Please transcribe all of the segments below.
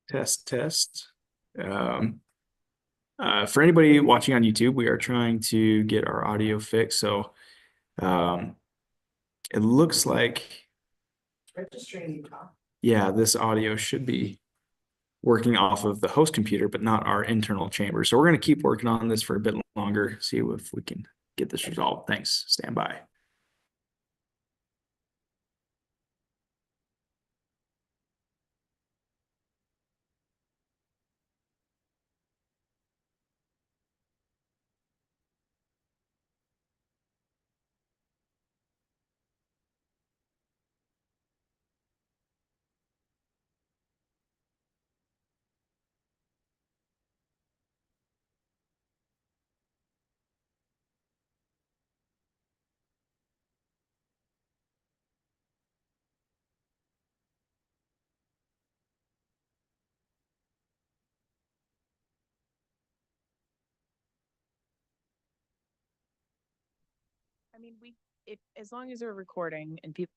Test, test. Um, for anybody watching on YouTube, we are trying to get our audio fixed. So um, it looks like, yeah, this audio should be working off of the host computer, but not our internal chamber. So we're going to keep working on this for a bit longer, see if we can get this resolved. Thanks. Stand by. I mean, we if as long as we're recording and people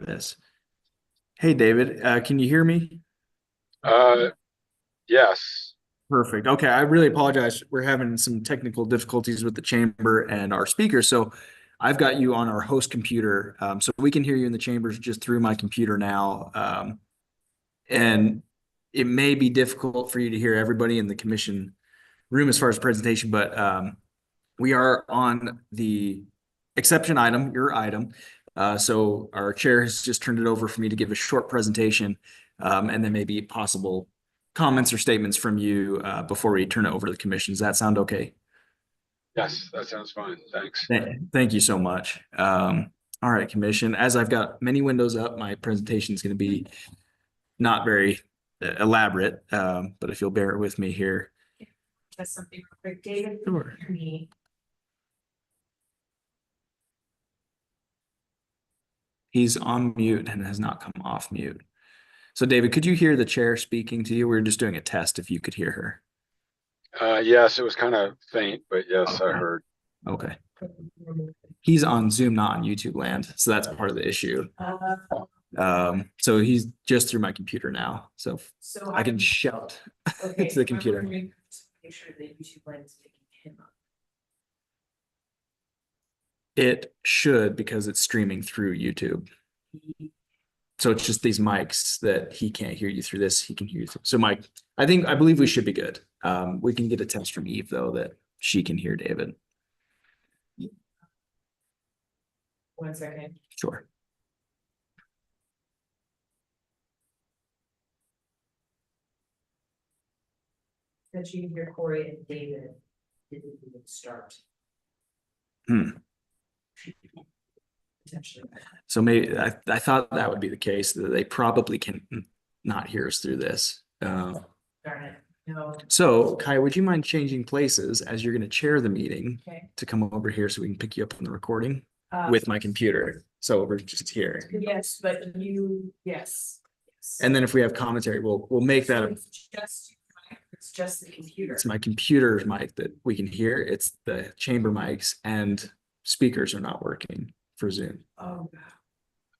this. Hey, David, can you hear me? Uh, yes. Perfect. Okay, I really apologize. We're having some technical difficulties with the chamber and our speakers. So I've got you on our host computer. So we can hear you in the chambers just through my computer now. And it may be difficult for you to hear everybody in the commission room as far as the presentation, but we are on the exception item, your item. So our chair has just turned it over for me to give a short presentation, and then maybe possible comments or statements from you before we turn it over to the commission. Does that sound okay? Yes, that sounds fine. Thanks. Thank you so much. All right, commission. As I've got many windows up, my presentation is going to be not very elaborate, but if you'll bear with me here. That's something real quick. David, Sure. hear me. He's on mute and has not come off mute. So David, could you hear the chair speaking to you? We were just doing a test if you could hear her. Yes, it was kind of faint, but yes, I Okay. heard. Okay. He's on Zoom, not on YouTube land. So that's part of the issue. So he's just through my computer now. So I can shout Okay, to the computer. Make sure that YouTube land is picking him up. It should because it's streaming through YouTube. So it's just these mics that he can't hear you through this. He can hear you through. So Mike, I believe we should be good. We can get a test from Eve though that she can hear David. 1 second. Sure. That you can hear Corey and David didn't even start. Potentially. So maybe I thought that would be the case, that they probably can not hear us through this. Darn it. No. So Kai, would you mind changing places as you're going to chair the meeting Okay. to come over here so we can pick you up on the recording with my computer? So we're just here. Yes, but yes. And then if we have commentary, we'll make that. It's just the computer. It's my computer's mic that we can hear. It's the chamber mics and speakers are not working for Zoom. Oh.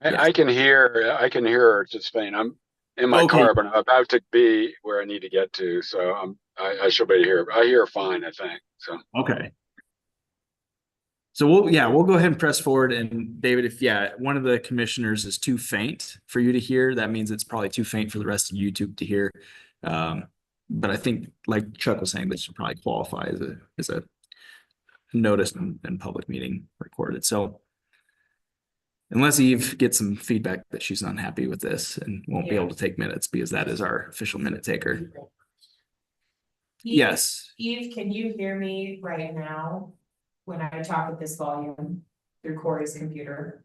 I can hear her just faint. I'm in my Okay. car, but I'm about to be where I need to get to. So I should be able to hear. I hear her fine, I think. So Okay. So we'll go ahead and press forward. And David, if one of the commissioners is too faint for you to hear, that means it's probably too faint for the rest of YouTube to hear. But I think, like Chuck was saying, this should probably qualify as a notice and public meeting recorded. So unless Eve gets some feedback that she's unhappy with this and won't be able to take minutes because that is our official minute taker. Eve, Yes. Eve, can you hear me right now when I talk at this volume through Corey's computer?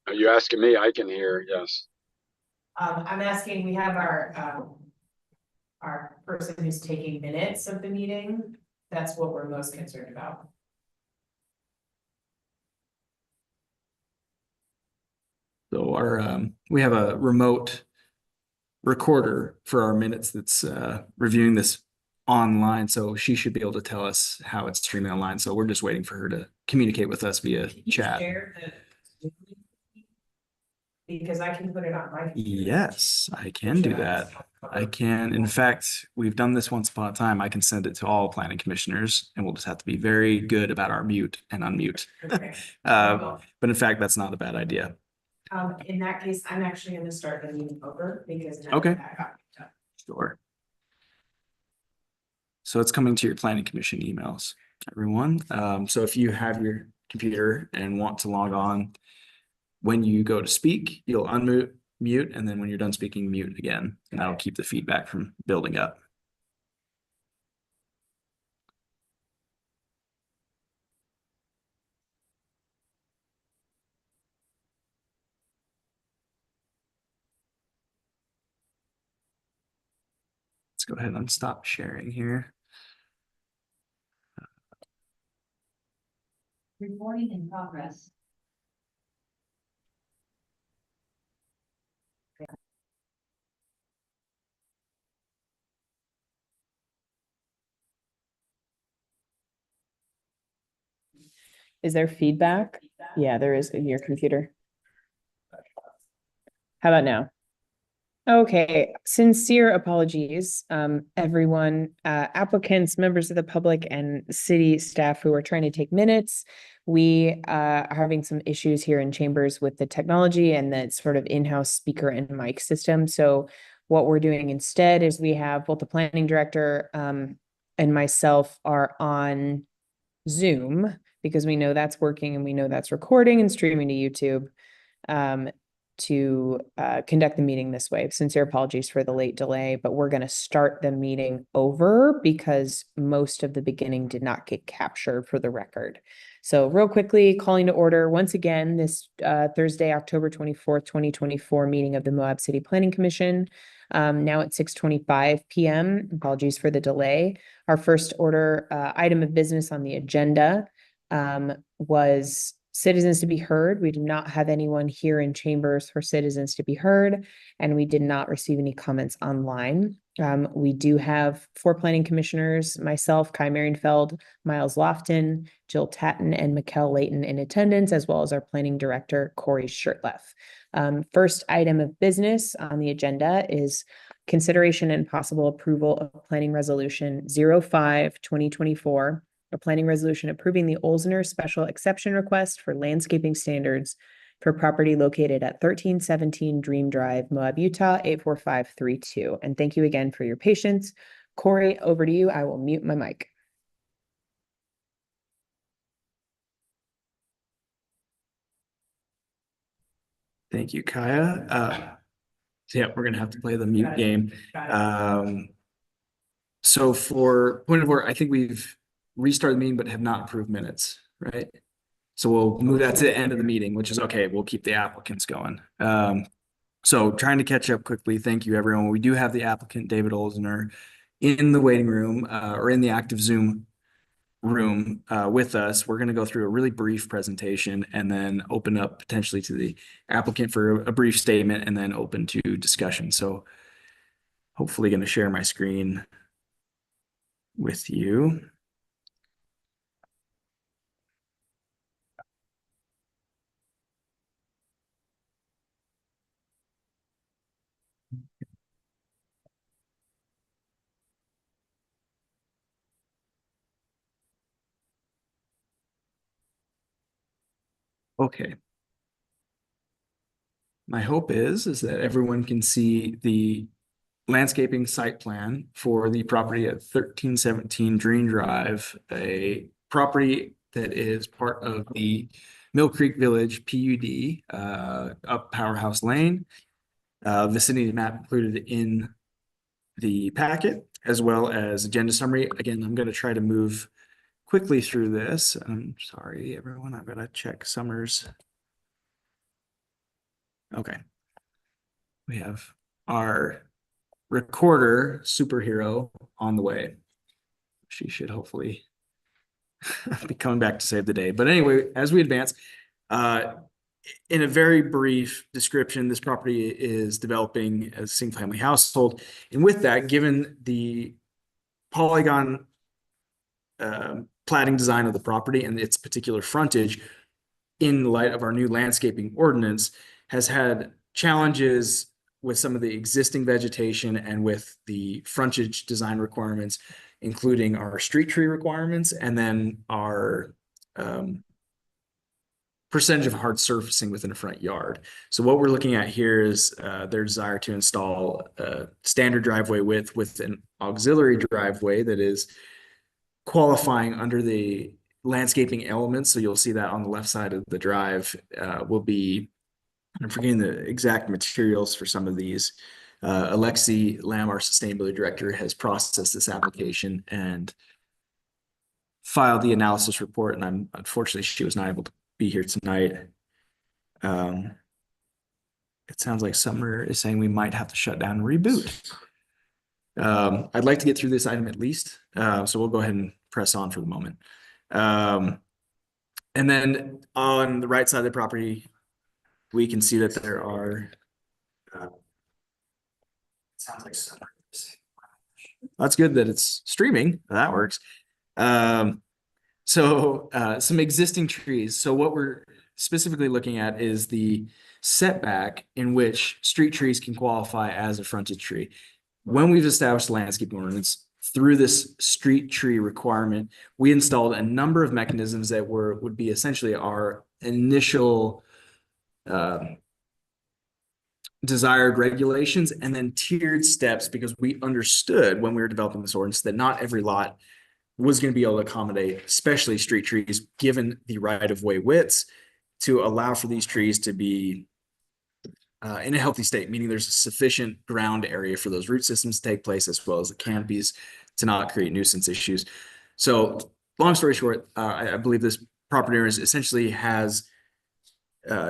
are you asking me? I can hear. Yes. I'm asking, we have our person who's taking minutes of the meeting. That's what we're most concerned about. So we have a remote recorder for our minutes that's reviewing this online. So she should be able to tell us how it's streaming online. So we're just waiting for her to communicate with us via chat. Because I can put it on my computer. Yes, I can do that. I can. In fact, we've done this once upon a time. I can send it to all planning commissioners and we'll just have to be very good about our mute and unmute. Okay. But in fact, that's not a bad idea. In that case, I'm actually going to start the meeting over because now Okay. that got done. Sure. So it's coming to your planning commission emails, everyone. So if you have your computer and want to log on, when you go to speak, you'll mute, and then when you're done speaking, mute again, and that'll keep the feedback from building up. Let's go ahead and stop sharing here. Recording in progress. Is there feedback? Yeah, there is in your computer. How about now? Okay, sincere apologies, everyone, applicants, members of the public and city staff who are trying to take minutes. We are having some issues here in chambers with the technology and the sort of in-house speaker and mic system. So what we're doing instead is we have both the planning director and myself are on Zoom because we know that's working and we know that's recording and streaming to YouTube. To conduct the meeting this way. Sincere apologies for the late delay, but we're going to start the meeting over because most of the beginning did not get captured for the record. So real quickly, calling to order once again this Thursday, October 24th, 2024 meeting of the Moab City Planning Commission. Now at 6:25 p.m. Apologies for the delay. Our first order item of business on the agenda was citizens to be heard. We did not have anyone here in chambers for citizens to be heard, and we did not receive any comments online. We do have 4 planning commissioners, myself, Kai Marienfeld, Miles Lofton, Jill Tatton, and Mikkel Layton in attendance, as well as our planning director, Corey Shirtleff. First item of business on the agenda is consideration and possible approval of planning resolution 05-2024, a planning resolution approving the Olsner special exception request for landscaping standards for property located at 1317 Dream Drive, Moab, Utah, 84532. And thank you again for your patience. Corey, over to you. I will mute my mic. Thank you, Kaya. Yeah, we're gonna have to play the mute game. So for point of order, I think we've restarted the meeting but have not approved minutes, right? So we'll move that to the end of the meeting, which is okay. We'll keep the applicants going. So trying to catch up quickly. Thank you, everyone. We do have the applicant, David Olsner, in the waiting room or in the active Zoom room with us. We're going to go through a really brief presentation and then open up potentially to the applicant for a brief statement and then open to discussion. So hopefully going to share my screen with you. Okay. My hope is that everyone can see the landscaping site plan for the property at 1317 Dream Drive, a property that is part of the Mill Creek Village PUD up Powerhouse Lane. Vicinity map included in the packet, as well as agenda summary. Again, I'm going to try to move quickly through this. I'm sorry, everyone. I've got to check Summers. Okay. We have our recorder superhero on the way. She should hopefully be coming back to save the day. But anyway, as we advance, in a very brief description, this property is developing as a single family household. And with that, given the polygon platting design of the property and its particular frontage, in light of our new landscaping ordinance, has had challenges with some of the existing vegetation and with the frontage design requirements, including our street tree requirements and then our percentage of hard surfacing within a front yard. So what we're looking at here is their desire to install a standard driveway width with an auxiliary driveway that is qualifying under the landscaping elements. So you'll see that on the left side of the drive will be, I'm forgetting the exact materials for some of these. Alexi Lamb, our sustainability director, has processed this application and filed the analysis report. And unfortunately, she was not able to be here tonight. It sounds like Summer is saying we might have to shut down and reboot. I'd like to get through this item at least. So we'll go ahead and press on for the moment. And then on the right side of the property, we can see that there are, it sounds like Summer. That's good that it's streaming. That works. So some existing trees. So what we're specifically looking at is the setback in which street trees can qualify as a frontage tree. When we've established the landscaping ordinance through this street tree requirement, we installed a number of mechanisms that would be essentially our initial desired regulations and then tiered steps, because we understood when we were developing this ordinance that not every lot was going to be able to accommodate, especially street trees, given the right of way widths, to allow for these trees to be in a healthy state, meaning there's sufficient ground area for those root systems to take place, as well as the canopies to not create nuisance issues. So long story short, I believe this property owner essentially has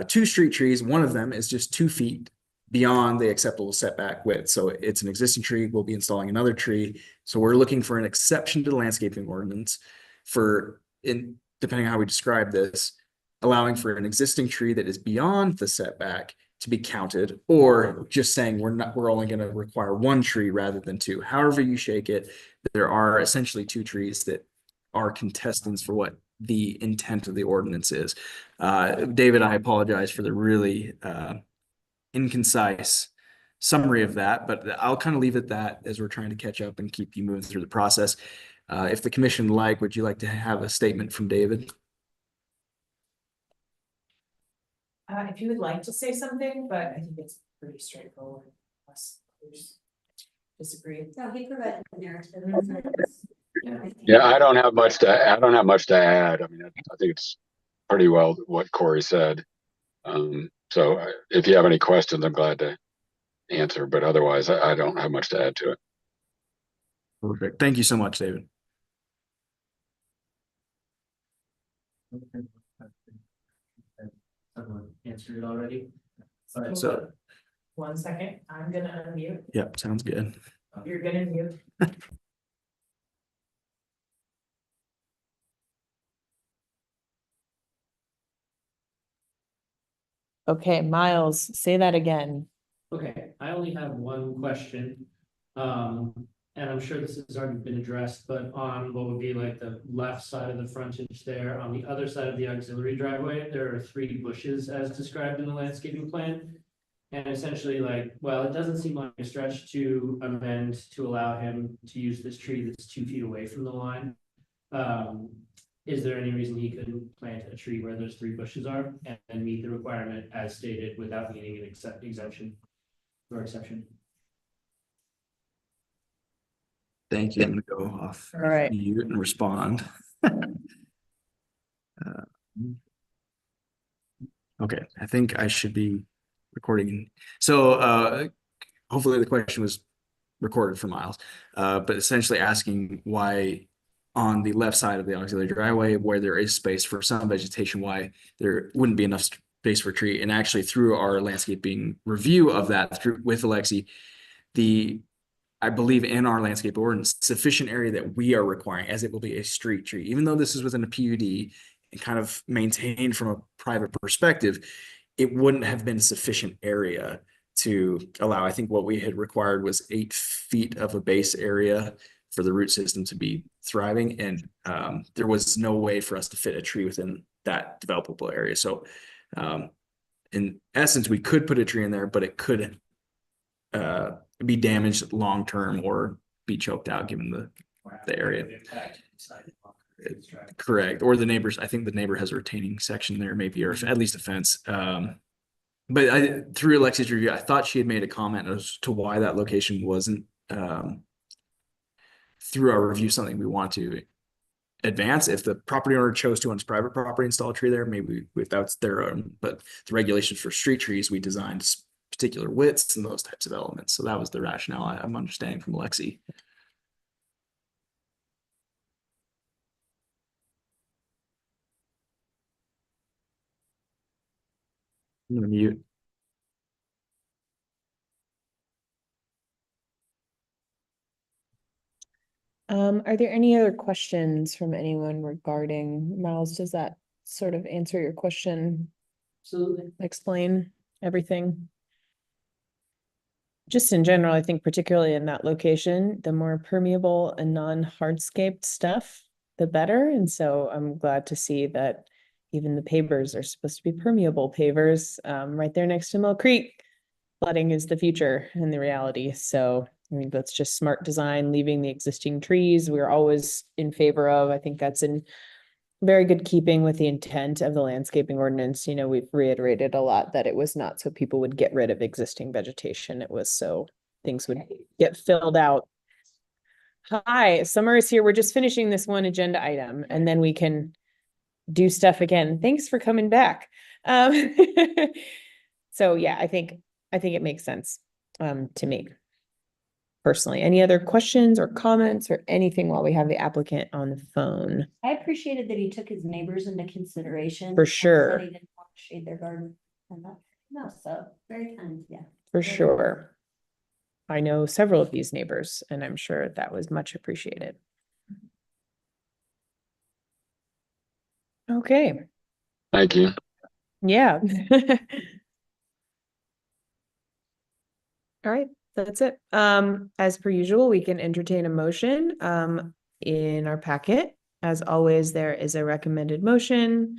two street trees. One of them is just 2 feet beyond the acceptable setback width. So it's an existing tree. We'll be installing another tree. So we're looking for an exception to the landscaping ordinance for, depending on how we describe this, allowing for an existing tree that is beyond the setback to be counted, or just saying we're only going to require 1 tree rather than 2. However you shake it, there are essentially 2 trees that are contestants for what the intent of the ordinance is. David, I apologize for the really inconcise summary of that, but I'll kind of leave it that as we're trying to catch up and keep you moving through the process. If the commission would you like to have a statement from David? If you would like to say something, but I think it's pretty straightforward, unless others disagree. No, he provided the narrative. Yeah, I don't have much to add. I mean, I think it's pretty well what Corey said. So if you have any questions, I'm glad to answer, but otherwise I don't have much to add to it. Perfect. Thank you so much, David. Someone answered it already. But So, 1 second, I'm gonna unmute. yep, sounds good. You're gonna mute. Okay, Miles, say that again. okay, I only have one question. And I'm sure this has already been addressed, but on what would be like the left side of the frontage there, on the other side of the auxiliary driveway, there are 3 bushes as described in the landscaping plan. And essentially like, well, it doesn't seem like a stretch to amend to allow him to use this tree that's 2 feet away from the line. Is there any reason he couldn't plant a tree where those 3 bushes are and meet the requirement as stated without needing an exemption or exception? Thank you. I'm gonna go off All right. mute and respond. Okay, I think I should be recording. So hopefully the question was recorded for Miles, but essentially asking why on the left side of the auxiliary driveway, where there is space for some vegetation, why there wouldn't be enough space for a tree. And actually through our landscaping review of that with Alexi, I believe in our landscape ordinance, sufficient area that we are requiring, as it will be a street tree, even though this is within a PUD and kind of maintained from a private perspective, it wouldn't have been sufficient area to allow. I think what we had required was 8 feet of a base area for the root system to be thriving. And there was no way for us to fit a tree within that developable area. So in essence, we could put a tree in there, but it could be damaged long-term or be choked out given the area. Correct. Or the neighbors, I think the neighbor has a retaining section there maybe, or at least a fence. But through Alexi's review, I thought she had made a comment as to why that location wasn't through our review something we want to advance. If the property owner chose to on his private property install a tree there, maybe that's their own, but the regulations for street trees, we designed particular widths and those types of elements. So that was the rationale I'm understanding from Alexi. I'm gonna mute. Are there any other questions from anyone regarding Miles? Does that sort of answer your question? Absolutely. Explain everything? Just in general, I think particularly in that location, the more permeable and non-hardscaped stuff the better. And so I'm glad to see that even the pavers are supposed to be permeable pavers, right there next to Mill Creek. Flooding is the future and the reality. So I mean, that's just smart design, leaving the existing trees. We're always in favor of. I think that's in very good keeping with the intent of the landscaping ordinance. You know, we've reiterated a lot that it was not so people would get rid of existing vegetation. It was so things would get filled out. Hi, summer is here. We're just finishing this one agenda item and then we can do stuff again. Thanks for coming back. So yeah, I think it makes sense to me personally. Any other questions or comments or anything while we have the applicant on the phone? I appreciated that he took his neighbors into consideration. For and said sure. He didn't want to shade their garden and that, no, so very kind, yeah. For sure. I know several of these neighbors and I'm sure that was much appreciated. Okay, Thank you. yeah. All right, that's it. As per usual, we can entertain a motion in our packet. As always, there is a recommended motion.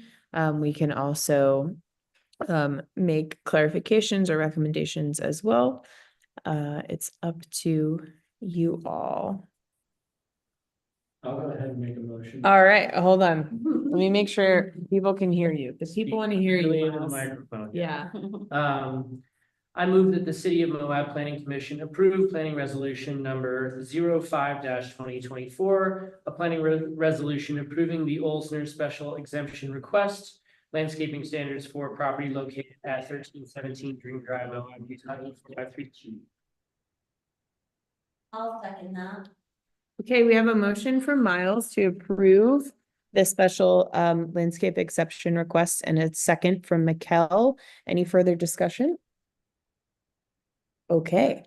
We can also make clarifications or recommendations as well. It's up to you all. I'll go ahead and make a motion. All right, hold on. Let me make sure people can hear you. The people want to hear Really you. into the Miles. microphone. Yeah. I move that the City of Moab Planning Commission approve planning resolution number 05-2024, a planning resolution approving the Olsner special exemption request, landscaping standards for property located at 1317 Dream Drive, Moab, Utah 84532. I'll second that. Okay, we have a motion from Miles to approve the special landscape exception request and a second from Mikkel. Any further discussion? Okay.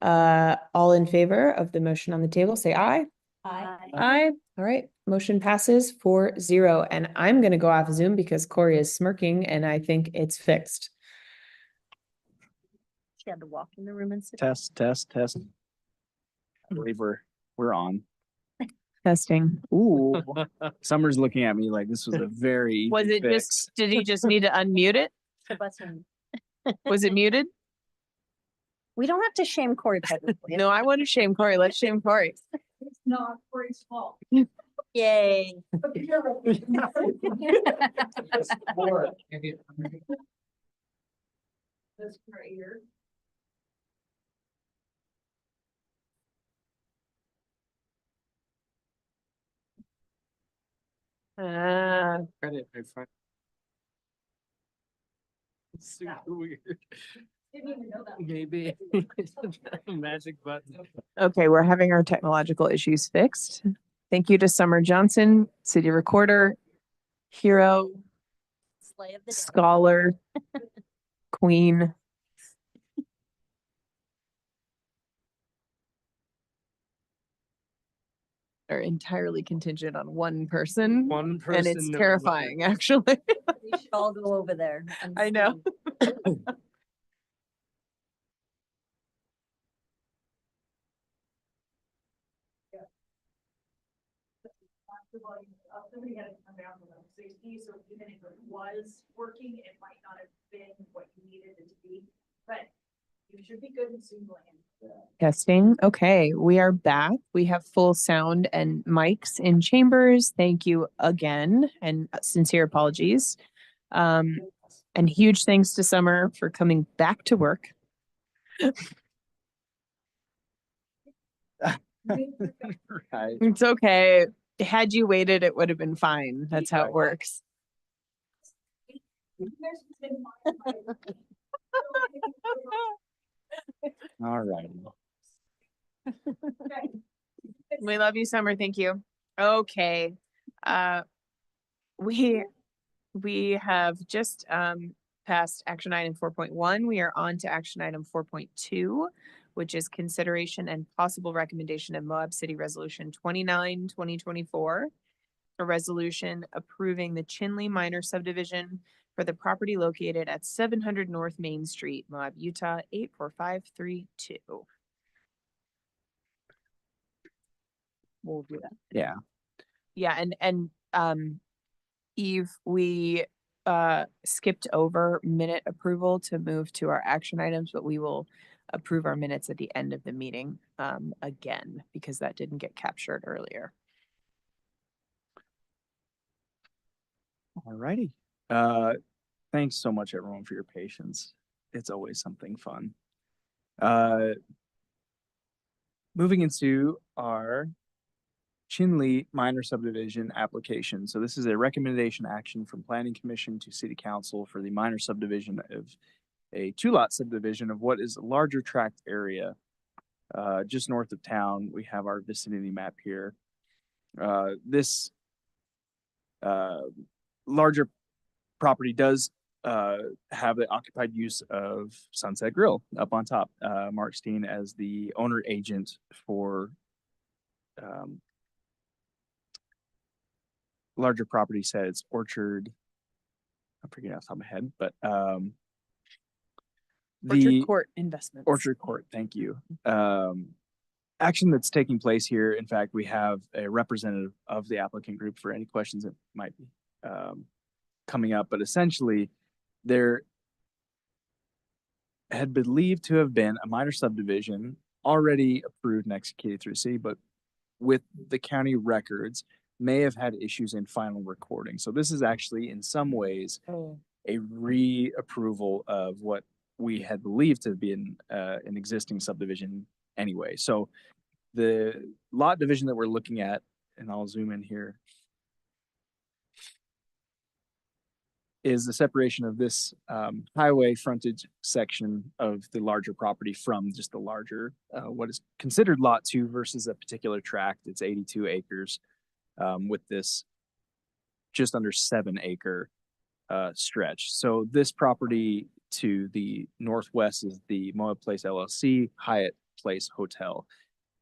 All in favor of the motion on the table, say aye. Aye. Aye. All right, motion passes 4-0. And I'm gonna go off Zoom because Corey is smirking and I think it's fixed. She had to walk in the room and sit. Test. I believe we're on. Testing. Ooh, Summer's looking at me like this was a very Was easy it fix. just, did he just need to unmute it? The button. Was it muted? We don't have to shame Corey publicly. No, I want to shame Corey. Let's shame Corey. It's not Corey's fault. Yay. That's right here. Credit, my friend. It's super weird. Didn't even know that. Maybe. Magic button. Okay, we're having our technological issues fixed. Thank you to Summer Johnson, city recorder, hero, Slay of the day. scholar, queen. Are entirely contingent on one person, One person. and it's no terrifying, actually. We should all go over there. and I know. see. Somebody had to come down from 60, so even if it was working, it might not have been what you needed it to be, but you should be good and soon land. Testing. Okay, we are back. We have full sound and mics in chambers. Thank you again, and sincere apologies. And huge thanks to Summer for coming back to work. Right. It's okay. Had you waited, it would have been fine. That's how it works. All right. We love you, Summer. Thank you. Okay. We have just passed action item 4.1. We are on to action item 4.2, which is consideration and possible recommendation of Moab City Resolution 29, 2024. A resolution approving the Chinley Minor Subdivision for the property located at 700 North Main Street, Moab, Utah 84532. We'll do that. Yeah. Yeah, Eve, we skipped over minute approval to move to our action items, but we will approve our minutes at the end of the meeting again, because that didn't get captured earlier. Alrighty. Thanks so much everyone for your patience. It's always something fun. Moving into our Chinle minor subdivision application. So this is a recommendation action from Planning Commission to City Council for the minor subdivision of a 2-lot subdivision of what is a larger tract area just north of town. We have our vicinity map here. This larger property does have the occupied use of Sunset Grill up on top. Mark Steen as the owner agent for larger property says Orchard. I'm forgetting off the top of my head, but Orchard Court Investments. Orchard Court, thank you. Action that's taking place here. In fact, we have a representative of the applicant group for any questions that might be coming up, but essentially there had believed to have been a minor subdivision already approved and executed through the city, but with the county records may have had issues in final recording. So this is actually in some ways a reapproval of what we had believed to be an existing subdivision anyway. So the lot division that we're looking at, and I'll zoom in here, is the separation of this highway frontage section of the larger property from just the larger, what is considered lot 2 versus a particular tract. It's 82 acres with this just under 7-acre stretch. So this property to the northwest is the Moab Place LLC Hyatt Place Hotel.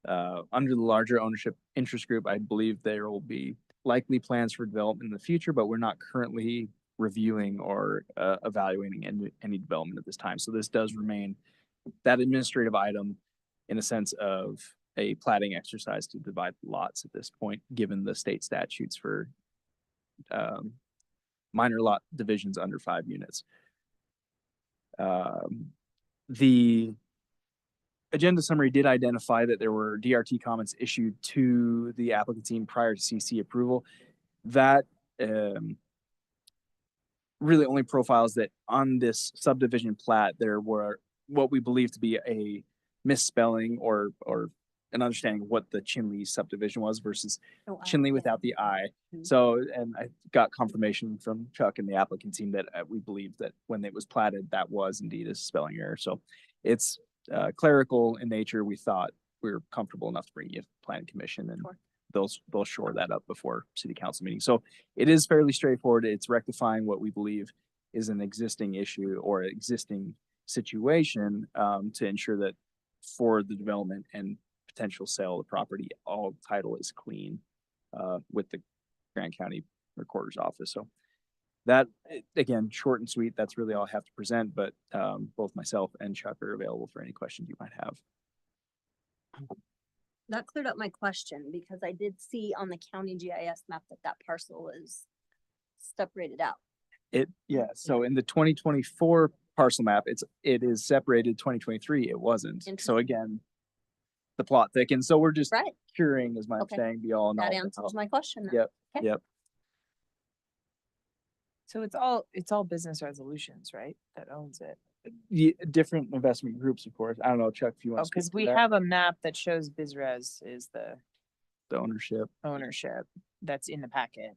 Under the larger ownership interest group, I believe there will be likely plans for development in the future, but we're not currently reviewing or evaluating any development at this time. So this does remain that administrative item in a sense of a platting exercise to divide lots at this point, given the state statutes for minor lot divisions under 5 units. The agenda summary did identify that there were DRT comments issued to the applicant team prior to CC approval. That really only profiles that on this subdivision plat, there were what we believe to be a misspelling or an understanding of what the Chinle subdivision was versus Chinle without the I. So, and I got confirmation from Chuck and the applicant team that we believe that when it was platted, that was indeed a spelling error. So it's clerical in nature. We thought we were comfortable enough to bring you to Planning Commission, and they'll shore that up before City Council meeting. So it is fairly straightforward. It's rectifying what we believe is an existing issue or existing situation to ensure that for the development and potential sale of the property, all title is clean with the Grant County Recorder's Office. So that, again, short and sweet, that's really all I have to present, but both myself and Chuck are available for any questions you might have. That cleared up my question, because I did see on the county GIS map that parcel is separated out. So in the 2024 parcel map, it is separated. 2023 it wasn't. So again, the plot thickens. So we're just curing, as my understanding, be all. That answers my question. Yep. Okay. Yep. So it's all business resolutions, right? That owns it. Different investment groups, of course. I don't know, Chuck, if you want to. Because we have a map that shows BizRes is the ownership that's in the packet.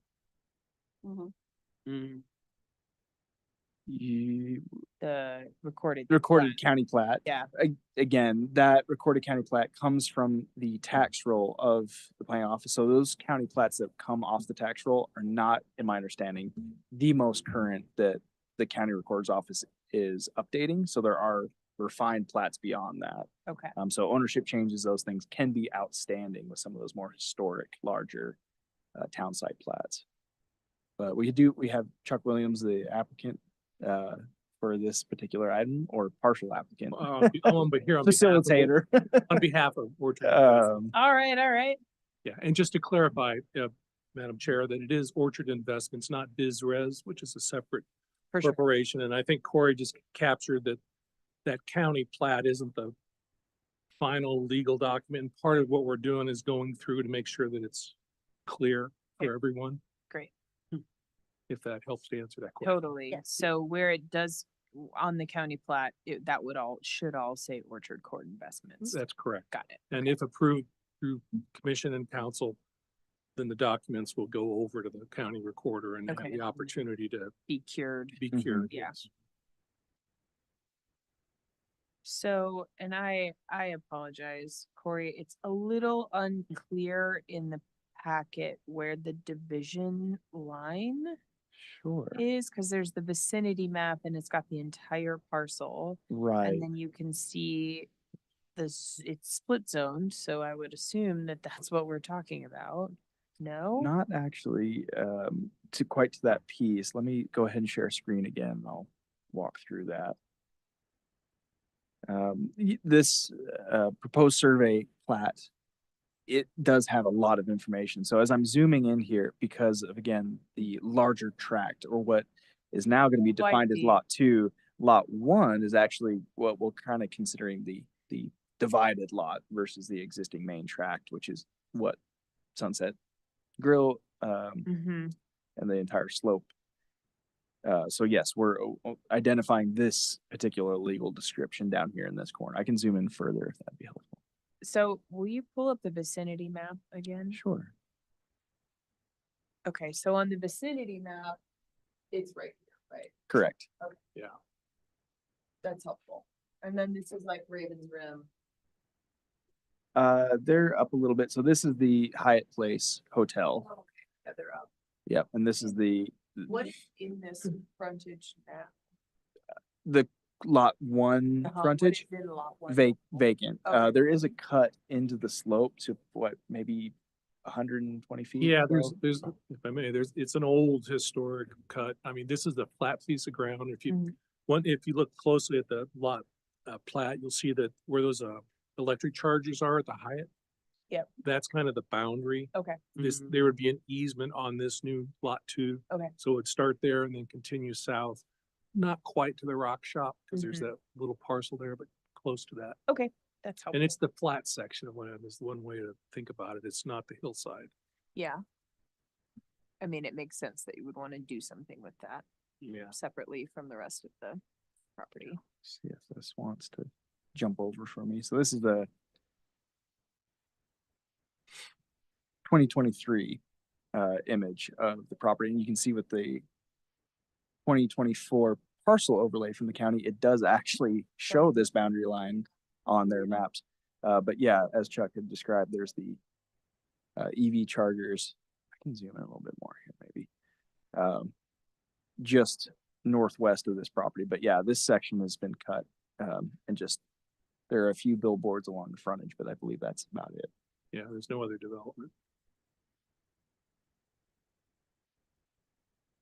The recorded plat. county plat. Yeah. Again, that recorded county plat comes from the tax roll of the planning office. So those county plats that come off the tax roll are not, in my understanding, the most current that the county recorder's office is updating. So there are refined plats beyond that. Okay. So ownership changes, those things can be outstanding with some of those more historic, larger town site plats. But we have Chuck Williams, the applicant, for this particular item, or partial applicant. But here on Facilitator. On behalf of Orchard. All right. Yeah, and just to clarify, Madam Chair, that it is Orchard Investments, not BizRes, which is a separate For sure. corporation. And I think Corey just captured that that county plat isn't the final legal document. Part of what we're doing is going through to make sure that it's clear Okay. for everyone, Great, if that helps to answer that question. totally. Yes. So where it does, on the county plat, that should all say Orchard Court Investments. That's correct. Got it. And if approved through commission and council, then the documents will go over to the county recorder and have Okay. the opportunity to Be cured. be Mhm. cured. Yeah. Yes. So, and I apologize, Corey, it's a little unclear in the packet where the division line Sure. is, because there's the vicinity map and it's got the entire parcel. Right. And then you can see this, it's split zoned, so I would assume that that's what we're talking about. No? Not actually, to that piece. Let me go ahead and share a screen again. And I'll walk through that. This proposed survey plat, it does have a lot of information. So as I'm zooming in here, because of, again, the larger tract, or what is now going to be Like defined as the- lot 2, lot 1 is actually what we're kind of considering the divided lot versus the existing main tract, which is what Sunset Grill Mm-hmm. and the entire slope. So yes, we're identifying this particular legal description down here in this corner. I can zoom in further if that'd be helpful. So will you pull up the vicinity map again? Sure. Okay, so on the vicinity map, it's right here, right? Correct. That's helpful. And then this is like Raven's Rim. They're up a little bit. So this is the Hyatt Place Hotel. Okay, yeah, they're up. Yep. And this is the What in this frontage map? the lot 1 Uh-huh, what frontage is in lot one? vacant. Okay. There is a cut into the slope to what, maybe 120 feet? Yeah, or so? there's, if I may, it's an old historic cut. I mean, this is the flat piece of ground. If you, Mhm. if you look closely at the lot, plat, you'll see that where those, electric chargers are at the Hyatt. Yep. That's kind of the boundary. Okay, There would be an easement on this new lot 2. Okay. So it'd start there and then continue south, not quite to the rock shop, because there's Mhm. that little parcel there, but close to that. okay, that's helpful. And it's the flat section of land is one way to think about it. It's not the hillside. Yeah. I mean, it makes sense that you would want to do something with that Yeah. separately from the rest of the property. See if this wants to jump over for me. So this is the 2023 image of the property, and you can see with the 2024 parcel overlay from the county, it does actually show this boundary line on their maps. But yeah, as Chuck had described, there's the EV chargers. I can zoom in a little bit more here, maybe. Just northwest of this property. But yeah, this section has been cut, and just there are a few billboards along the frontage, but I believe that's about it. Yeah, there's no other development.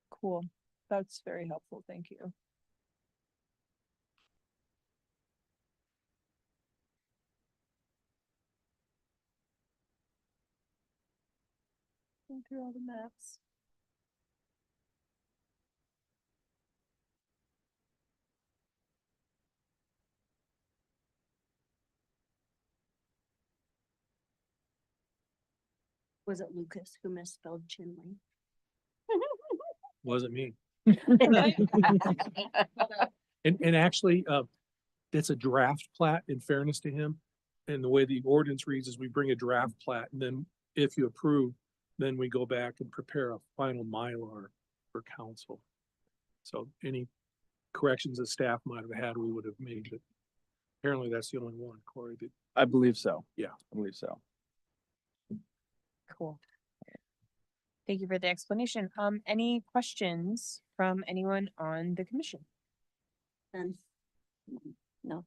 Cool. That's very helpful. Thank you. Going through all the maps. Was it Lucas who misspelled Chinley? Wasn't me. And actually, it's a draft plat in fairness to him. And the way the ordinance reads is we bring a draft plat and then if you approve, then we go back and prepare a final Mylar for council. So any corrections that staff might have had, we would have made, but apparently that's the only one, Corey, that I believe so. Yeah. I believe so. Cool. Thank you for the explanation. Any questions from anyone on the commission? And no,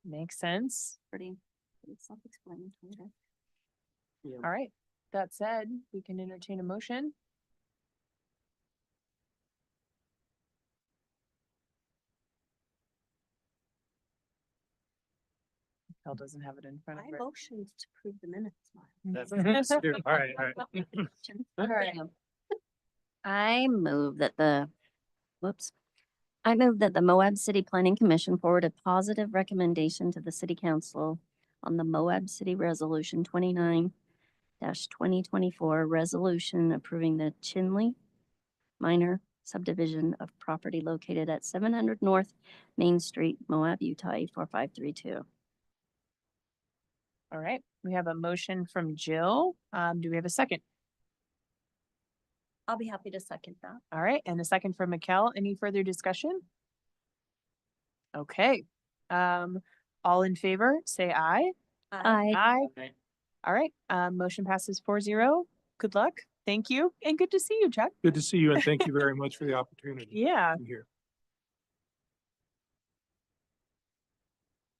Makes sense. pretty self-explanatory. All right. That said, we can entertain a motion. Kel doesn't have it in front of I her. motioned to approve the minutes. All right, all right. All right. I move that the Moab City Planning Commission forward a positive recommendation to the city council on the Moab City Resolution 29-2024 resolution approving the Chinley minor subdivision of property located at 700 North Main Street, Moab, Utah 84532. All right, we have a motion from Jill. Do we have a second? I'll be happy to second that. All right, and a second from Mikkel. Any further discussion? Okay, all in favor, say aye. Aye. Aye. Aye. All right, motion passes 4-0. Good luck. Thank you, and good to see you, Chuck. Good to see you and thank you very much for the opportunity. Yeah, to be here.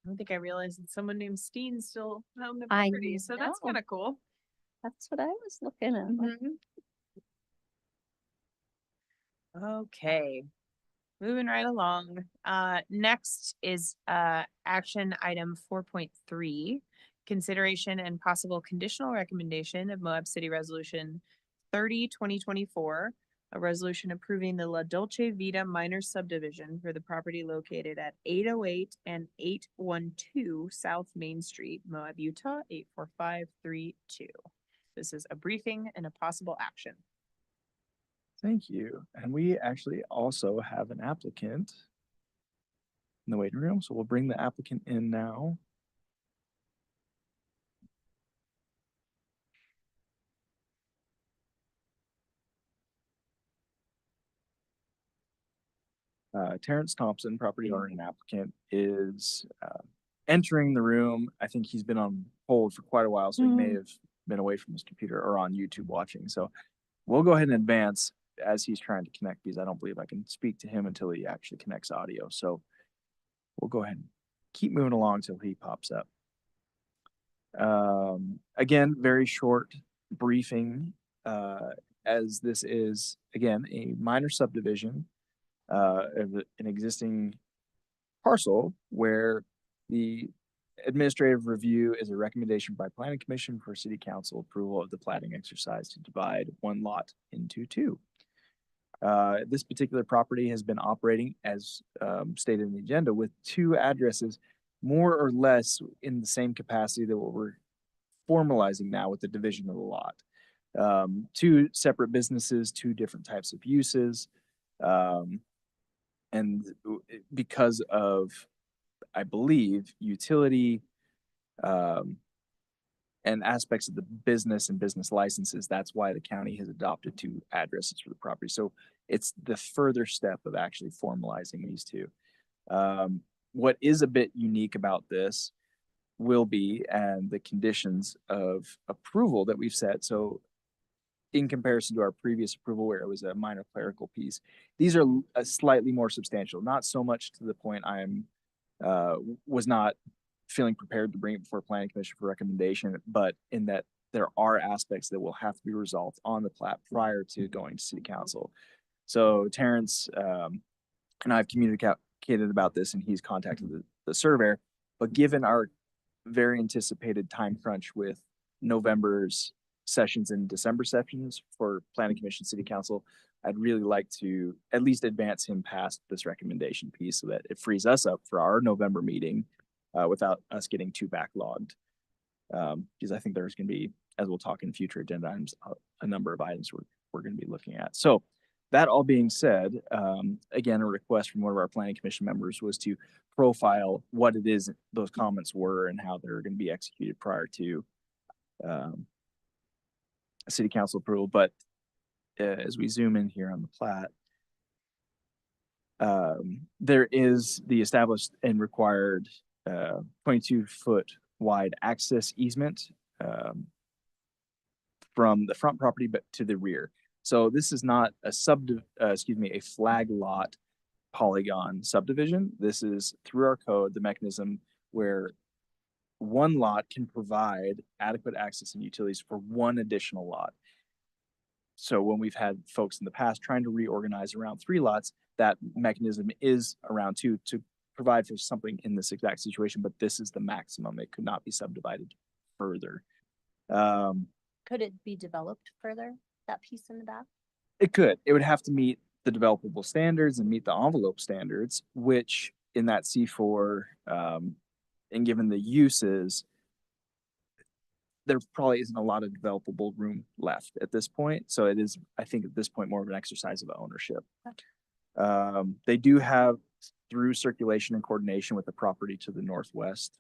I don't think I realized that someone named Steen still owned the I property, so that's know. kind of cool. That's what I was looking at. Mhm. Okay, moving right along. Next is action item 4.3, consideration and possible conditional recommendation of Moab City Resolution 30/2024, a resolution approving the La Dolce Vita minor subdivision for the property located at 808 and 812 South Main Street, Moab, Utah 84532. This is a briefing and a possible action. Thank you. And we actually also have an applicant in the waiting room, so we'll bring the applicant in now. Terrence Thompson, property owner and applicant, is entering the room. I think he's been on hold for quite a while, so he may have been away from his computer or on YouTube watching. So we'll go ahead and advance as he's trying to connect, because I don't believe I can speak to him until he actually connects audio. So we'll go ahead and keep moving along till he pops up. Again, very short briefing, as this is, again, a minor subdivision of an existing parcel where the administrative review is a recommendation by planning commission for city council approval of the platting exercise to divide one lot into two. This particular property has been operating as stated in the agenda with two addresses, more or less in the same capacity that what we're formalizing now with the division of the lot. Two separate businesses, two different types of uses. And because of, I believe, utility and aspects of the business and business licenses, that's why the county has adopted two addresses for the property. So it's the further step of actually formalizing these two. What is a bit unique about this will be, and the conditions of approval that we've set. So in comparison to our previous approval where it was a minor clerical piece, these are slightly more substantial, not so much to the point was not feeling prepared to bring it before planning commission for recommendation, but in that there are aspects that will have to be resolved on the plat prior to going to city council. So Terrence and I've communicated about this, and he's contacted the surveyor, but given our very anticipated time crunch with November's sessions and December sessions for planning commission, city council, I'd really like to at least advance him past this recommendation piece so that it frees us up for our November meeting without us getting too backlogged. Because I think there's going to be, as we'll talk in future agenda items, a number of items we're going to be looking at. So that all being said, again, a request from one of our planning commission members was to profile what it is those comments were and how they're going to be executed prior to city council approval. But as we zoom in here on the plat, there is the established and required 22-foot wide access easement from the front property but to the rear. So this is not a a flag lot polygon subdivision. This is, through our code, the mechanism where one lot can provide adequate access and utilities for one additional lot. So when we've had folks in the past trying to reorganize around 3 lots, that mechanism is around 2 to provide for something in this exact situation, but this is the maximum. It could not be subdivided further. Could it be developed further, that piece in the back? It could. It would have to meet the developable standards and meet the envelope standards, which in that C4, and given the uses, there probably isn't a lot of developable room left at this point. So it is, I think at this point, more of an exercise of ownership. They do have, through circulation and coordination with the property to the northwest,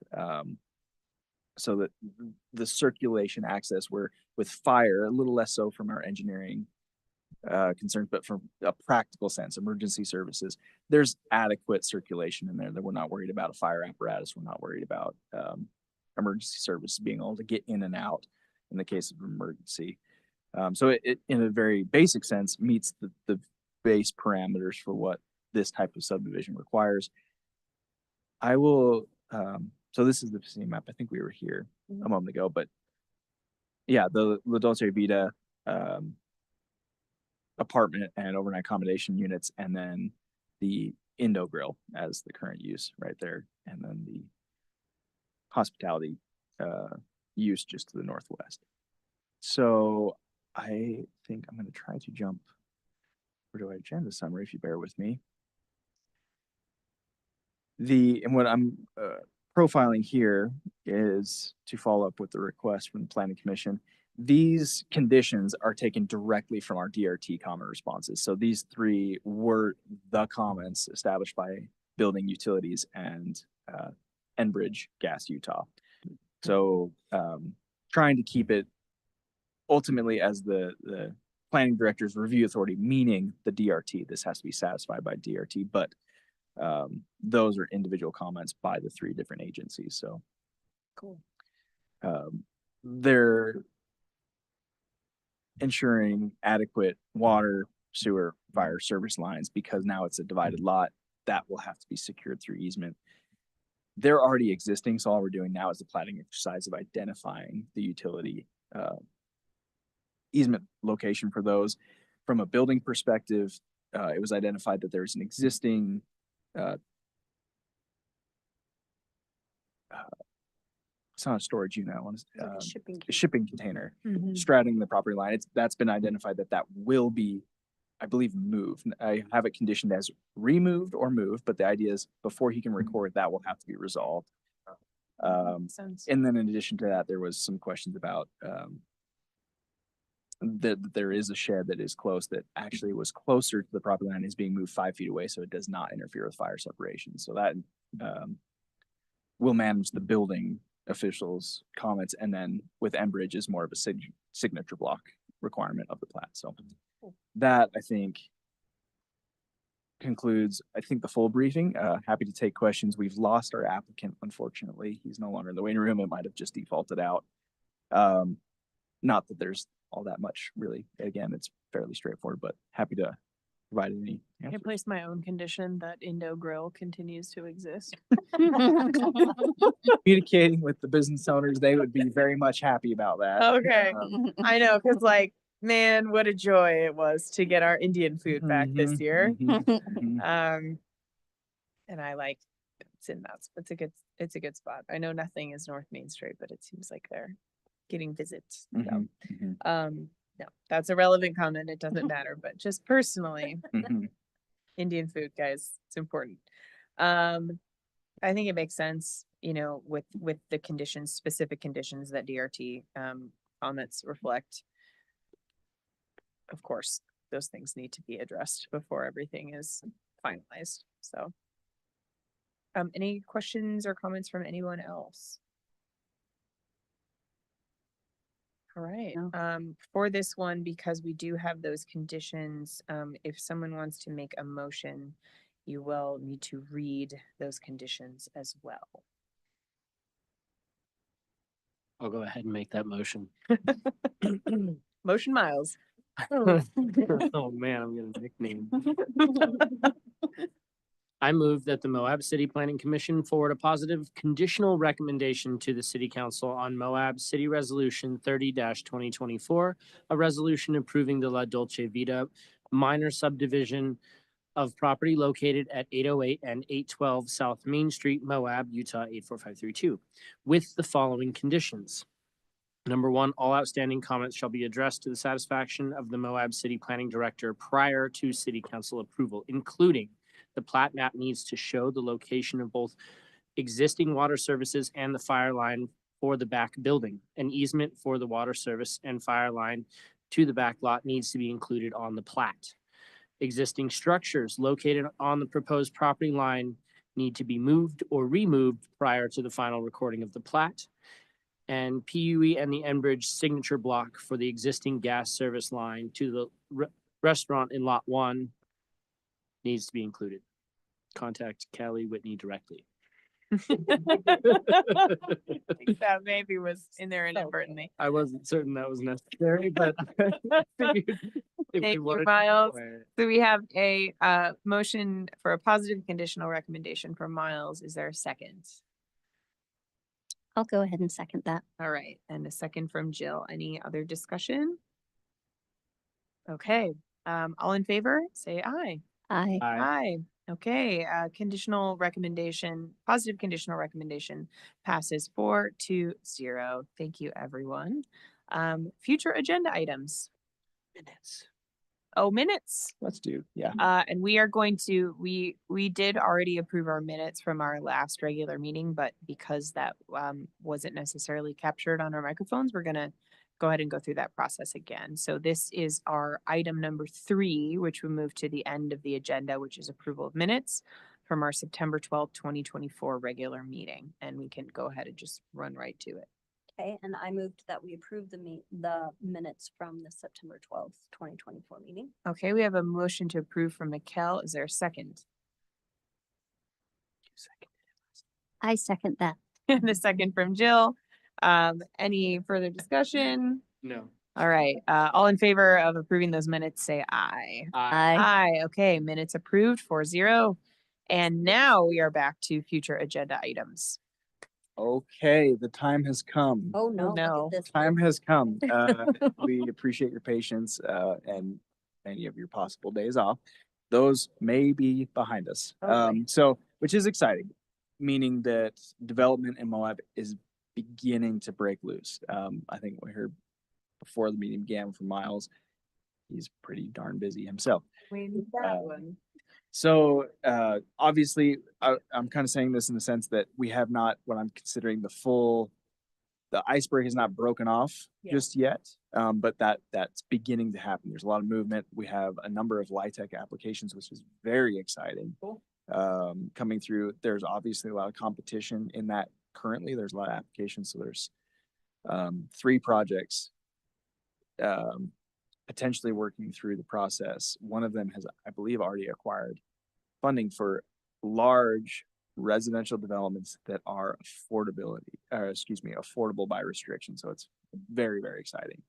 so that the circulation access, where with fire, a little less so from our engineering concerns, but from a practical sense, emergency services, there's adequate circulation in there, that we're not worried about a fire apparatus. We're not worried about emergency services being able to get in and out in the case of emergency. So it in a very basic sense meets the base parameters for what this type of subdivision requires. I will, so this is the vicinity map. I think we were here a moment ago, but yeah, the La Dolce Vita apartment and overnight accommodation units, and then the Indo Grill as the current use right there, and then the hospitality use just to the northwest. So I think I'm going to try to jump over to our agenda summary, if you bear with me. And what I'm profiling here is to follow up with the request from the Planning Commission. These conditions are taken directly from our DRT comment responses. So these three were the comments established by Building Utilities and Enbridge Gas Utah. So trying to keep it ultimately as the planning director's review authority, meaning the DRT. This has to be satisfied by DRT, but those are individual comments by the three different agencies. So Cool. They're ensuring adequate water, sewer, fire service lines, because now it's a divided lot that will have to be secured through easement. They're already existing, so all we're doing now is the planning exercise of identifying the utility easement location for those. From a building perspective, it was identified that there's an existing it's not a storage unit, I want to shipping container straddling the property line. That's been identified that will be, I believe, moved. I have it conditioned as removed or moved, but the idea is before he can record, that will have to be resolved. And then in addition to that, there was some questions about that there is a shed that is close, that actually was closer to the property line, is being moved 5 feet away, so it does not interfere with fire separation. So that will manage the building officials' comments, and then with Enbridge is more of a signature block requirement of the plat. So that, I think, concludes, I think, the full briefing. Happy to take questions. We've lost our applicant, unfortunately. He's no longer in the waiting room. It might have just defaulted out. Not that there's all that much, really. Again, it's fairly straightforward, but happy to provide any I answers. place my own condition that Indo Grill continues to exist. Communicating with the business owners, they would be very much happy about that. Okay. I know, because like, man, what a joy it was to get our Indian food back this Mhm, year. mhm, mhm. And I like, it's a good spot. I know nothing is North Main Street, but it seems like they're getting visits. So, Mhm, mhm, no, that's a relevant comment. It doesn't matter, but just personally, mhm. Indian food, guys, it's important. I think it makes sense, you know, with the conditions, specific conditions that DRT comments reflect. Of course, those things need to be addressed before everything is finalized. So, any questions or comments from anyone else? All right, No. for this one, because we do have those conditions, if someone wants to make a motion, you will need to read those conditions as well. I'll go ahead and make that motion. Motion Miles. Oh, man, I'm gonna nickname. I move that the Moab City Planning Commission forward a positive conditional recommendation to the City Council on Moab City Resolution 30-2024, a resolution approving the La Dolce Vita minor subdivision of property located at 808 and 812 South Main Street, Moab, Utah 84532, with the following conditions. Number one, all outstanding comments shall be addressed to the satisfaction of the Moab City Planning Director prior to City Council approval, including the plat map needs to show the location of both existing water services and the fire line for the back building. An easement for the water service and fire line to the back lot needs to be included on the plat. Existing structures located on the proposed property line need to be moved or removed prior to the final recording of the plat. And PUE and the Enbridge signature block for the existing gas service line to the restaurant in Lot 1 needs to be included. Contact Kelly Whitney directly. I think that maybe was in there inadvertently. I wasn't certain that was necessary, but I figured if Thank we you, wanted to Miles. require it. So we have a motion for a positive conditional recommendation from Miles. Is there a second? I'll go ahead and second that. All right, and a second from Jill. Any other discussion? Okay, all in favor, say aye. Aye. Aye. Okay, conditional recommendation, positive conditional recommendation passes 4-0. Thank you, everyone. Future agenda items. Minutes. Oh, minutes. Let's do, yeah. And we are going to, we did already approve our minutes from our last regular meeting, but because that wasn't necessarily captured on our microphones, we're gonna go ahead and go through that process again. So this is our item number 3, which we move to the end of the agenda, which is approval of minutes from our September 12th, 2024 regular meeting. And we can go ahead and just run right to it. Okay, and I moved that we approve the minutes from the September 12th, 2024 meeting. Okay, we have a motion to approve from Mikkel. Is there a second? I second that. And a second from Jill. Any further discussion? No. All right, all in favor of approving those minutes, say aye. Aye. Aye, okay, minutes approved 4-0. And now we are back to future agenda items. Okay, the time has come. Oh, no. look at no. this. Time has come. We appreciate your patience and any of your possible days off. Those may be behind us. Okay. So, which is exciting, meaning that development in Moab is beginning to break loose. I think we heard before the meeting began from Miles. He's pretty darn busy himself. We need that one. So obviously, I'm kind of saying this in the sense that we have not, what I'm considering the iceberg has not broken off Yeah. just yet, but that's beginning to happen. There's a lot of movement. We have a number of LIHTC applications, which is very exciting. Cool. Coming through. There's obviously a lot of competition in that currently. There's a lot of applications. So there's 3 projects potentially working through the process. One of them has, I believe, already acquired funding for large residential developments that are affordable by restriction. So it's very, very exciting.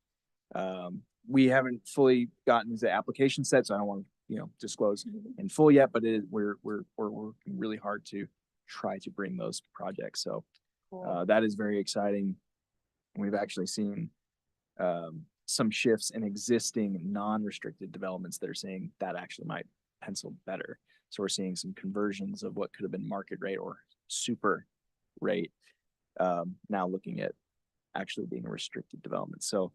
We haven't fully gotten the application set, so I don't want to, disclose in full yet, but we're working really hard to try to bring those projects. So that is very exciting. We've actually seen some shifts in existing non-restricted developments that are saying that actually might pencil better. So we're seeing some conversions of what could have been market rate or super rate now looking at actually being a restricted development. So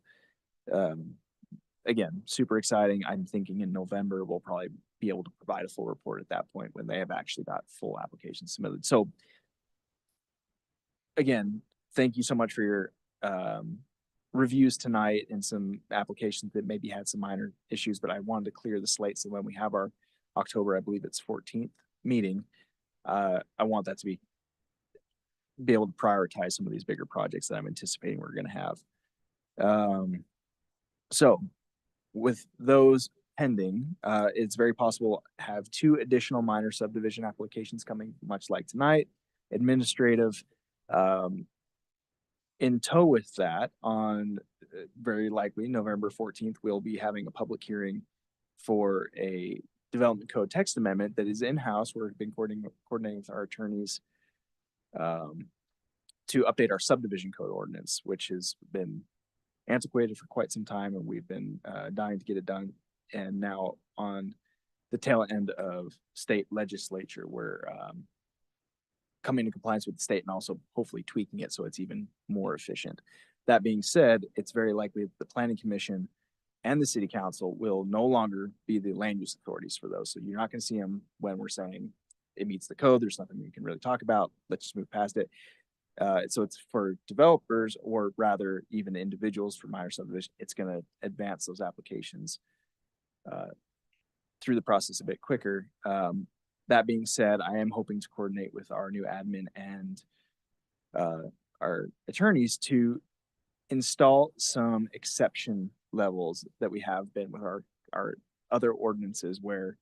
again, super exciting. I'm thinking in November, we'll probably be able to provide a full report at that point when they have actually got full applications submitted. So again, thank you so much for your reviews tonight and some applications that maybe had some minor issues, but I wanted to clear the slate. So when we have our October, I believe it's 14th meeting, I want that to be able to prioritize some of these bigger projects that I'm anticipating we're going to have. So with those pending, it's very possible to have 2 additional minor subdivision applications coming, much like tonight. Administrative, in tow with that, on very likely November 14th, we'll be having a public hearing for a development code text amendment that is in-house. We've been coordinating with our attorneys to update our subdivision code ordinance, which has been antiquated for quite some time, and we've been dying to get it done. And now on the tail end of state legislature. We're coming into compliance with the state and also hopefully tweaking it so it's even more efficient. That being said, it's very likely that the planning commission and the city council will no longer be the land use authorities for those. So you're not going to see them when we're saying it meets the code. There's nothing we can really talk about. Let's just move past it. So it's for developers, or rather even individuals for minor subdivision. It's going to advance those applications through the process a bit quicker. That being said, I am hoping to coordinate with our new admin and our attorneys to install some exception levels that we have been with our other ordinances, where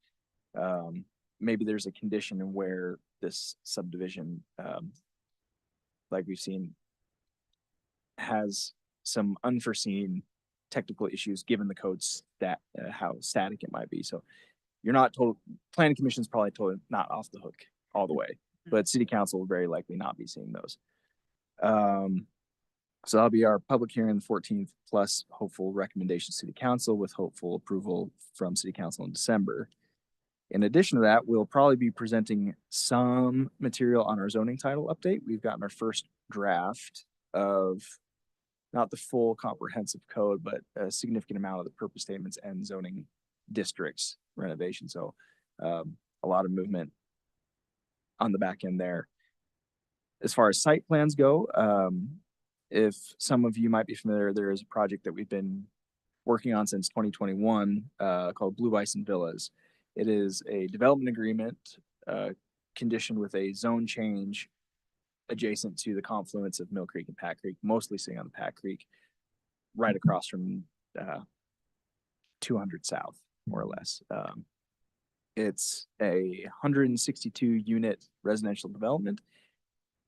maybe there's a condition in where this subdivision, like we've seen, has some unforeseen technical issues given the code's how static it might be. So you're not told, planning commission's probably told not off the hook all the way, but city council will very likely not be seeing those. So that'll be our public hearing the 14th, plus hopeful recommendation to city council with hopeful approval from city council in December. In addition to that, we'll probably be presenting some material on our zoning title update. We've gotten our first draft of not the full comprehensive code, but a significant amount of the purpose statements and zoning districts renovation. So a lot of movement on the back end there. As far as site plans go, if some of you might be familiar, there is a project that we've been working on since 2021 called Blue Bison Villas. It is a development agreement conditioned with a zone change adjacent to the confluence of Mill Creek and Pat Creek, mostly sitting on the Pat Creek, right across from 200 South, more or less. It's a 162 unit residential development.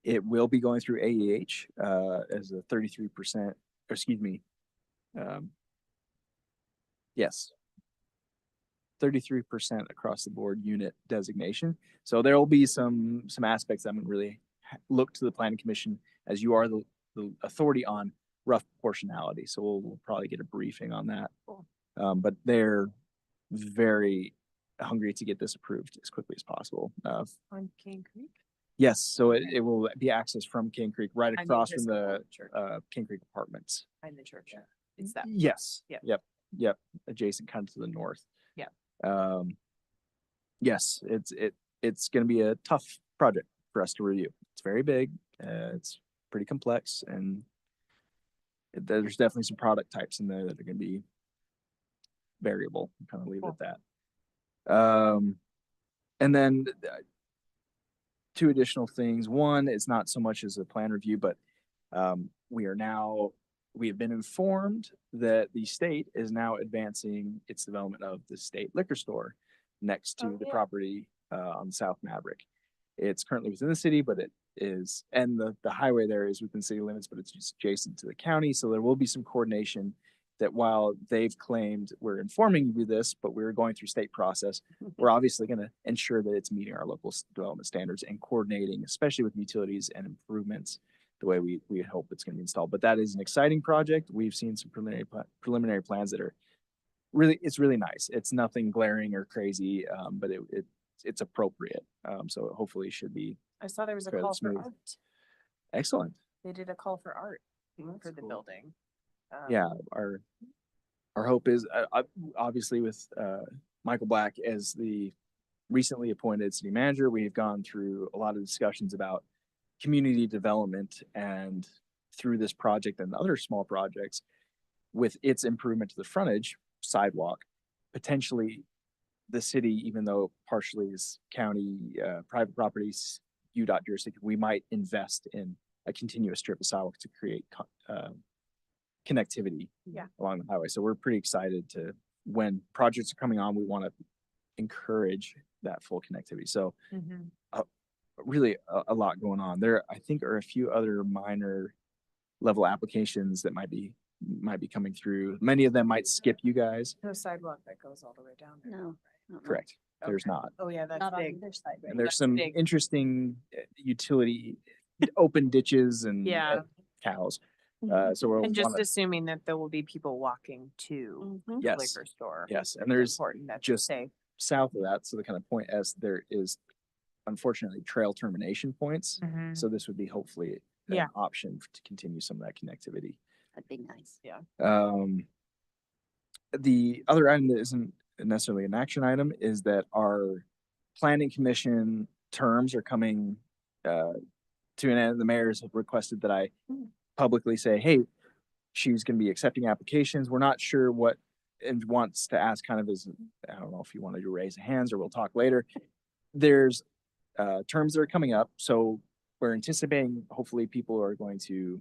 It will be going through AEH as a 33%, excuse me. Yes. 33% across the board unit designation. So there will be some aspects that I'm gonna really look to the planning commission, as you are the authority on rough proportionality. So we'll probably get a briefing on that. But they're very hungry to get this approved as quickly as possible. On King Creek? Yes, so it will be accessed from King Creek, right I mean, across from just the church. King Creek Apartments. Behind the church. It's that. Yes. Yeah. Yep. Adjacent, kind of to the north. Yeah. Yes, it's going to be a tough project for us to review. It's very big. It's pretty complex, and there's definitely some product types in there that are going to be variable. Kind of leave it at that. And then two additional things. One, it's not so much as a plan review, but we have been informed that the state is now advancing its development of the state liquor store next to the property on South Maverick. It's currently within the city, but it is, and the highway there is within city limits, but it's just adjacent to the county. So there will be some coordination that while they've claimed we're informing you this, but we're going through state process, we're obviously going to ensure that it's meeting our local development standards and coordinating, especially with utilities and improvements, the way we hope it's going to be installed. But that is an exciting project. We've seen some preliminary plans that are it's really nice. It's nothing glaring or crazy, but it's appropriate. So hopefully it should be I saw there was a fairly call for smooth. art. Excellent. They did a call for art for the building. Yeah, our hope is obviously with Michael Black as the recently appointed city manager, we've gone through a lot of discussions about community development, and through this project and other small projects, with its improvement to the frontage sidewalk, potentially the city, even though partially is county private properties, UDOT jurisdiction, we might invest in a continuous strip of sidewalk to create connectivity along the highway. So we're pretty excited to, when projects are coming on, we want to encourage that full connectivity. So really a lot going on there. I think are a few other minor level applications that might be coming through. Many of them might skip you guys. No sidewalk that goes all the way down there. No. Correct. There's Okay. not. Oh, yeah, that's Not on big. either side, right? And there's That's some big. interesting utility open ditches and Yeah. cows. So we'll And just wanna- assuming that there will be people walking to Mhm. the Yes. liquor store. yes, and It's there's important that just say, south of that, so the kind of point S, there is unfortunately trail termination points. Mhm. So this would be hopefully Yeah. an option to continue some of that connectivity. That'd be nice. Yeah. The other item that isn't necessarily an action item is that our planning commission terms are coming to an end. The mayors have requested that I publicly say, hey, she's going to be accepting applications. We're not sure what, and wants to ask kind of is, I don't know if you want to do raise of hands or we'll talk later. There's terms that are coming up. So we're anticipating hopefully people are going to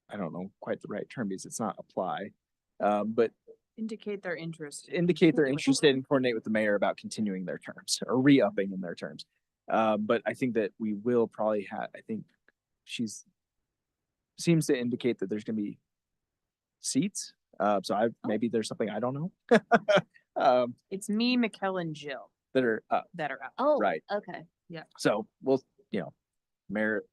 I don't know quite the right term because it's not apply, but Indicate their interest. indicate they're interested and coordinate with the mayor about continuing their terms or re-upping in their terms. But I think that we will probably have, I think she's seems to indicate that there's gonna be seats. So maybe there's something I don't know. It's me, Mikkel, and Jill That are up. that are up. Oh, Right. okay. So we'll, mayor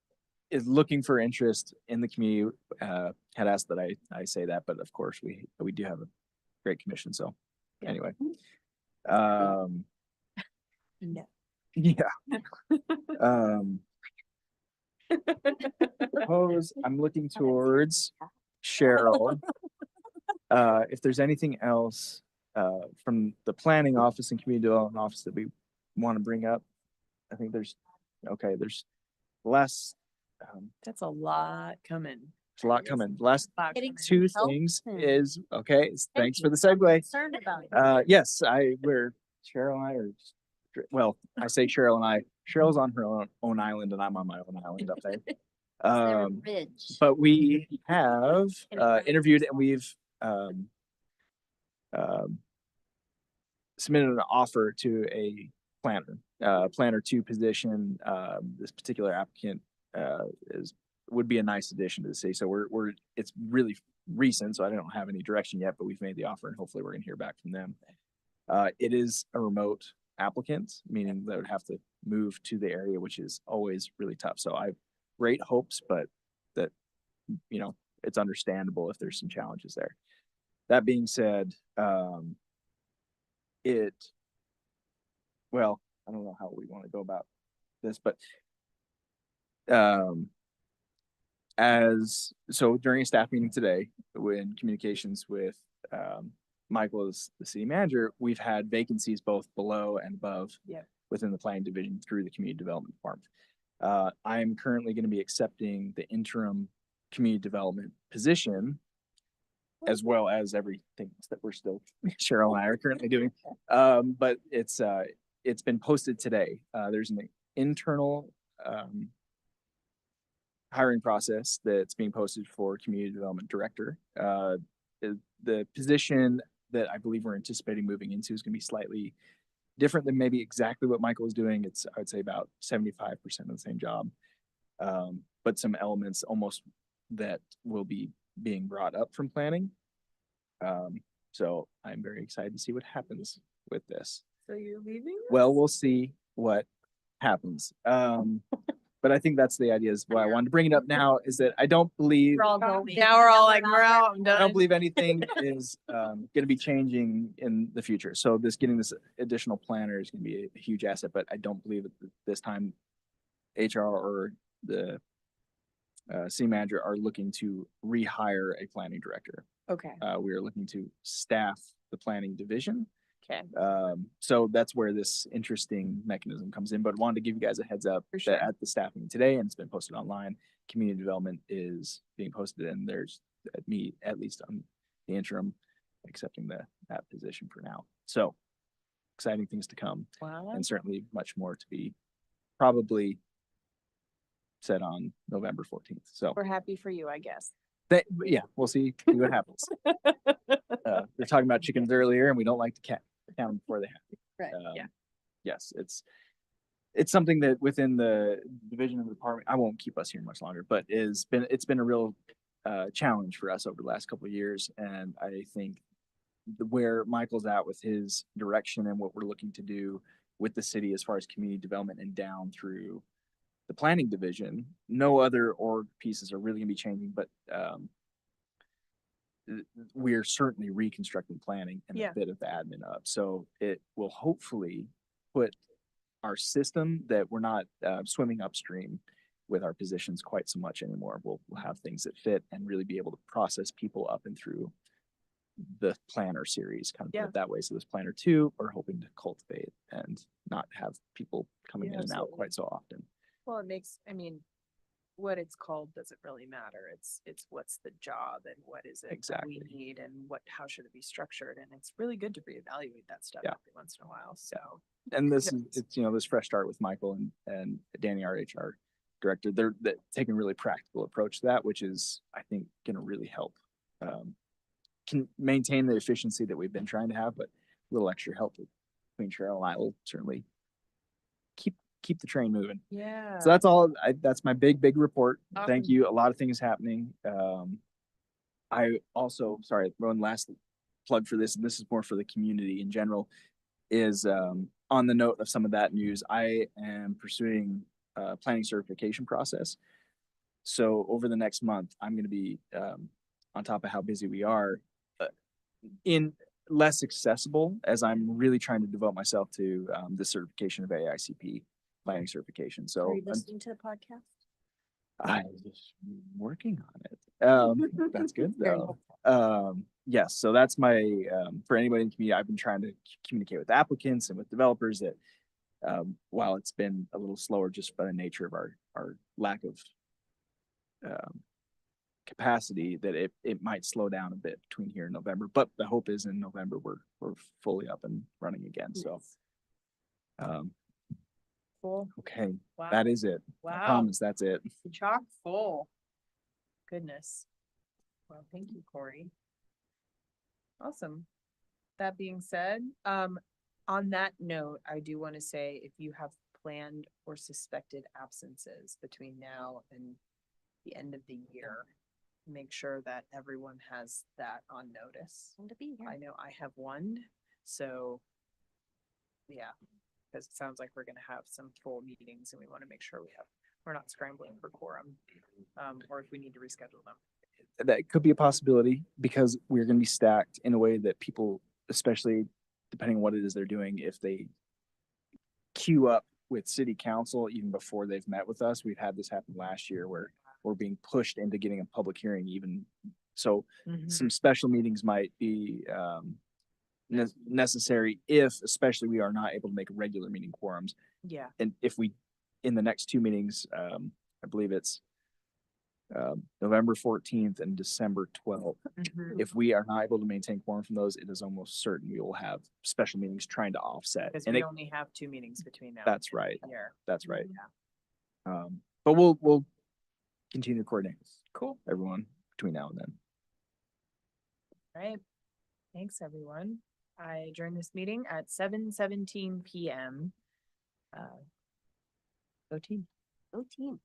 is looking for interest in the community. Had asked that I say that, but of course we do have a great commission. So Yeah. anyway, No. yeah. I'm looking towards Cheryl. If there's anything else from the planning office and community development office that we want to bring up, I think there's less. That's a lot coming. There's a lot coming. Last Getting two help things and- is okay. Thanks for you. the segue. Concerned about it. Yes, we're Cheryl and I are. Well, I say Cheryl and I. Cheryl's on her own island, and I'm on my own island up there. Is there a Um, ridge? but we have interviewed and we've submitted an offer to a planner 2 position. This particular applicant would be a nice addition to the city. So it's really recent, so I don't have any direction yet, but we've made the offer and hopefully we're gonna hear back from them. It is a remote applicant, meaning they would have to move to the area, which is always really tough. So I have great hopes, but that, it's understandable if there's some challenges there. That being said, well, I don't know how we want to go about this, but during a staff meeting today, when communications with Michael as the city manager, we've had vacancies both below and above within the planning division through the community development department. I'm currently going to be accepting the interim community development position, as well as everything that we're still, Cheryl and I are currently doing. But it's been posted today. There's an internal hiring process that's being posted for community development director. The position that I believe we're anticipating moving into is going to be slightly different than maybe exactly what Michael is doing. It's, I would say, about 75% of the same job, but some elements almost that will be being brought up from planning. So I'm very excited to see what happens with this. So you're leaving? Well, we'll see what happens. But I think that's the idea is why I wanted to bring it up now is that I don't believe, We're all going. Now we're all like, we're out, I'm I don't done. believe anything is going to be changing in the future. So getting this additional planner is going to be a huge asset, but I don't believe that this time HR or the city manager are looking to rehire a planning director. Okay, We are looking to staff the planning division. okay. So that's where this interesting mechanism comes in, but wanted to give you guys a heads up For sure. that at the staffing today, and it's been posted online, community development is being posted and there's me, at least on the interim, accepting that position for now. So exciting things to come Wow. and certainly much more to be probably said on November 14th. So We're happy for you, I guess. yeah, we'll see what happens. They're talking about chickens earlier and we don't like to count them before they happen. Right. Yeah. Yes, it's something that within the division of the department, I won't keep us here much longer, but it's been a real challenge for us over the last couple of years. And I think where Michael's at with his direction and what we're looking to do with the city as far as community development and down through the planning division, no other org pieces are really gonna be changing, but we're certainly reconstructing planning and Yeah. a bit of admin up. So it will hopefully put our system that we're not swimming upstream with our positions quite so much anymore. We'll have things that fit and really be able to process people up and through the planner series, kind of put Yeah. it that way. So this planner 2, we're hoping to cultivate and not have people coming Yeah, in and out absolutely. quite so often. Well, it makes, I mean, what it's called doesn't really matter. It's what's the job and what is it that Exactly. we need and how should it be structured? And it's really good to reevaluate that stuff Yeah. every once in a while. So And this is, Kudos. it's, this fresh start with Michael and Danny, our HR director. They're taking a really practical approach to that, which is, I think, going to really help can maintain the efficiency that we've been trying to have, but a little extra help between Cheryl and I will certainly keep the train moving. yeah. So that's all. That's my big report. Thank Awesome. you. A lot of things happening. I also, sorry, one last plug for this, and this is more for the community in general, is on the note of some of that news, I am pursuing a planning certification process. So over the next month, I'm going to be on top of how busy we are, in less accessible as I'm really trying to devote myself to the certification of AICP planning certification. So Are you listening to the podcast? I'm just working on it. That's good Very though. Yes, so that's my for anybody in the community. I've been trying to communicate with applicants and with developers that while it's been a little slower just by the nature of our lack of capacity, that it might slow down a bit between here and November. But the hope is in November we're fully up and running again. So Cool. okay, Wow. that is it. I Wow. promise that's it. Chock full. Goodness. Well, thank you, Corey. Awesome. That being said, on that note, I do want to say if you have planned or suspected absences between now and the end of the year, make sure that everyone has that on notice. To be here. I know I have one, so yeah, because it sounds like we're gonna have some full meetings and we want to make sure we're not scrambling for quorum, or if we need to reschedule them. That could be a possibility because we're going to be stacked in a way that people, especially depending on what it is they're doing, if they queue up with city council even before they've met with us. We've had this happen last year where we're being pushed into getting a public hearing even. So some special meetings might be necessary if, especially, we are not able to make regular meeting quorums. Yeah, And if we, in the next 2 meetings, I believe it's November 14th and December 12th. If we are not able to maintain quorum from those, it is almost certain we will have special meetings trying to offset. because And we only have 2 meetings between now. that's right. and Here. That's right. Yeah. But we'll continue to coordinate with Cool. everyone between now and then. Right. Thanks, everyone. I adjourn this meeting at 7:17 PM. Go team. Go team.